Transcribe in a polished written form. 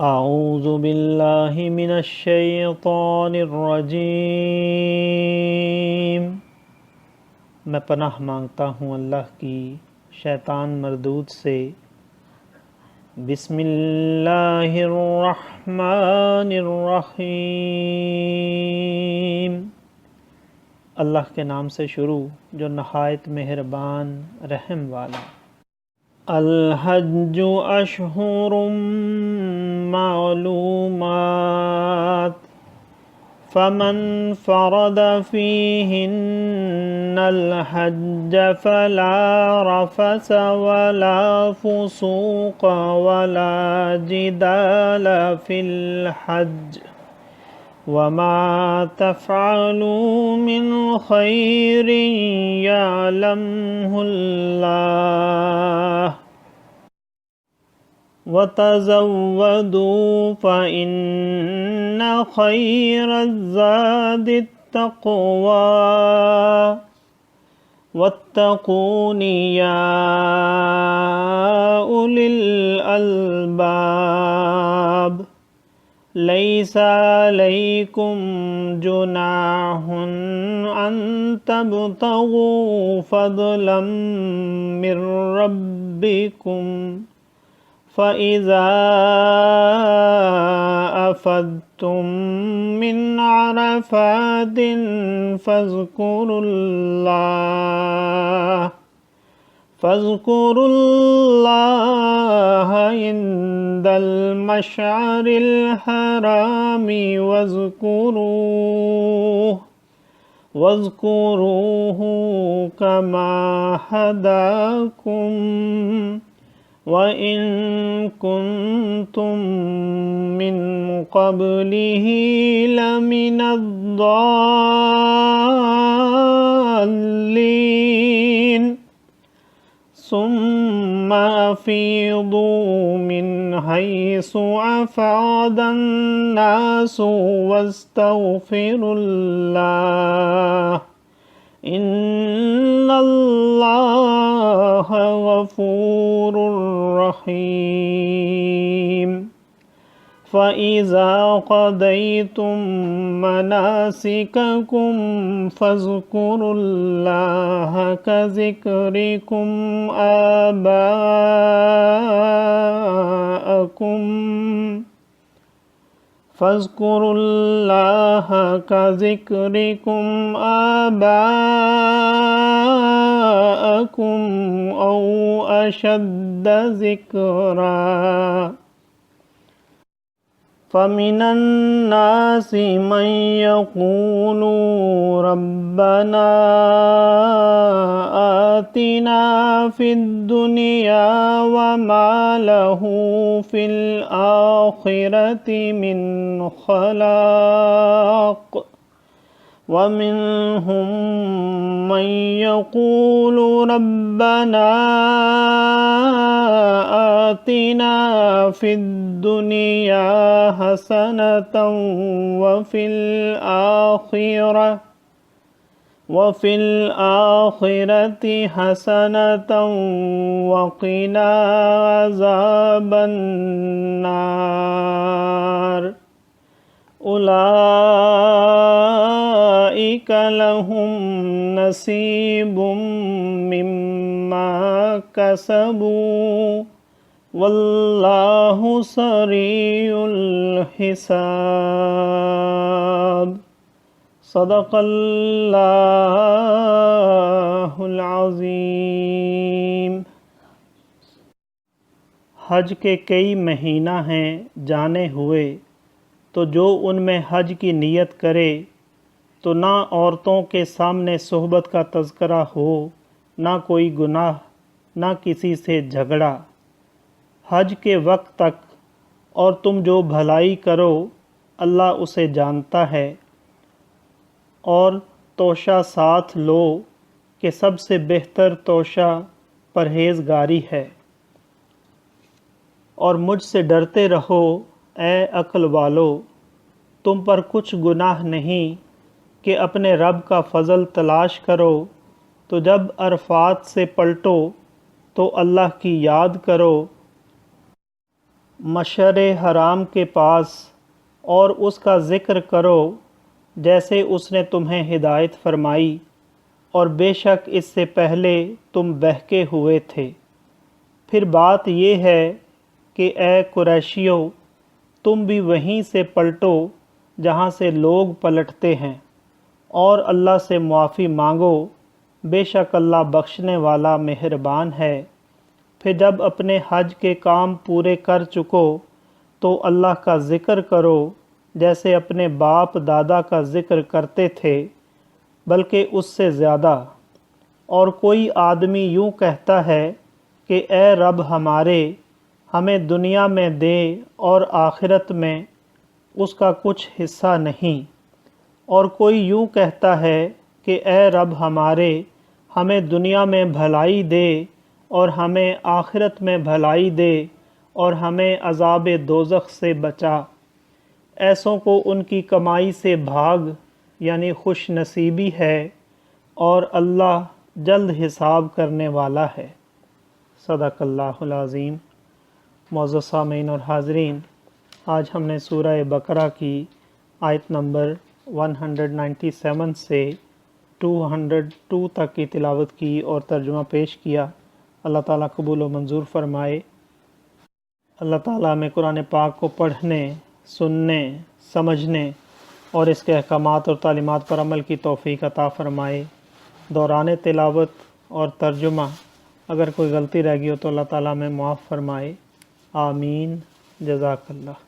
اعوذ باللہ من الشیطان الرجیم۔ میں پناہ مانگتا ہوں اللہ کی شیطان مردود سے۔ بسم اللہ الرحمن الرحیم۔ اللہ کے نام سے شروع جو نہایت مہربان رحم والا۔ الحج اشہر معلومات فمن فرض فیہن الحج فلا رفث ولا فسوق ولا جدال فی الحج وما تفعلوا من خیر یعلمہ اللہ وَتَزَوَّدُوا فَإِنَّ خَيْرَ الزَّادِ التَّقْوَىٰ وَاتَّقُونِ يَا أُولِي الْأَلْبَابِ لَيْسَ عَلَيْكُمْ جُنَاحٌ أَن تَبْتَغُوا فَضْلًا مِّن رَّبِّكُمْ فَإِذَا أَفَضْتُم مِّنْ عَرَفَاتٍ فاذكروا الله عند المشعر الحرام واذكروه كما هداكم وَإِن كُنتُم مِّن قَبْلِهِ لَمِنَ الضَّالِّينَ ثُمَّ أَفِيضُوا مِنْ حَيْثُ أَفَاضَ النَّاسُ وَاسْتَغْفِرُوا اللَّهَ إِنَّ اللَّهَ غَفُورٌ رحیم۔ فَإِذَا قَضَيْتُم مَّنَاسِكَكُمْ فاذكروا اللَّهَ كذكركم آباءكم أو أشد ذكرا فمن الناس من يقول ربنا آتنا في الدنيا وما له في الآخرة من خلاق ومنهم من يقول ربنا آتنا في الدنيا حسنة وفي الآخرة حسنة وقنا عذاب النار أولئك لهم نصيب مما كسبوا واللہ سریع الحساب۔ صدق اللہ العظیم۔ حج کے کئی مہینہ ہیں جانے ہوئے، تو جو ان میں حج کی نیت کرے تو نہ عورتوں کے سامنے صحبت کا تذکرہ ہو، نہ کوئی گناہ، نہ کسی سے جھگڑا حج کے وقت تک، اور تم جو بھلائی کرو اللہ اسے جانتا ہے، اور توشہ ساتھ لو کہ سب سے بہتر توشہ پرہیزگاری ہے، اور مجھ سے ڈرتے رہو اے عقل والو، تم پر کچھ گناہ نہیں کہ اپنے رب کا فضل تلاش کرو، تو جب عرفات سے پلٹو تو اللہ کی یاد کرو مشعر حرام کے پاس اور اس کا ذکر کرو جیسے اس نے تمہیں ہدایت فرمائی، اور بے شک اس سے پہلے تم بہکے ہوئے تھے۔ پھر بات یہ ہے کہ اے قریشیو، تم بھی وہیں سے پلٹو جہاں سے لوگ پلٹتے ہیں، اور اللہ سے معافی مانگو، بے شک اللہ بخشنے والا مہربان ہے۔ پھر جب اپنے حج کے کام پورے کر چکو تو اللہ کا ذکر کرو جیسے اپنے باپ دادا کا ذکر کرتے تھے، بلکہ اس سے زیادہ۔ اور کوئی آدمی یوں کہتا ہے کہ اے رب ہمارے، ہمیں دنیا میں دے اور آخرت میں اس کا کچھ حصہ نہیں، اور کوئی یوں کہتا ہے کہ اے رب ہمارے، ہمیں دنیا میں بھلائی دے اور ہمیں آخرت میں بھلائی دے اور ہمیں عذاب دوزخ سے بچا۔ ایسوں کو ان کی کمائی سے بھاگ یعنی خوش نصیبی ہے، اور اللہ جلد حساب کرنے والا ہے۔ صدق اللہ العظیم۔ معزز سامعین اور حاضرین، آج ہم نے سورہ بقرہ کی آیت نمبر 197 سے 202 تک کی تلاوت کی اور ترجمہ پیش کیا۔ اللہ تعالیٰ قبول و منظور فرمائے۔ اللہ تعالیٰ ہمیں قرآن پاک کو پڑھنے، سننے، سمجھنے اور اس کے احکامات اور تعلیمات پر عمل کی توفیق عطا فرمائے۔ دوران تلاوت اور ترجمہ اگر کوئی غلطی رہ گئی ہو تو اللہ تعالیٰ ہمیں معاف فرمائے۔ آمین۔ جزاک اللہ۔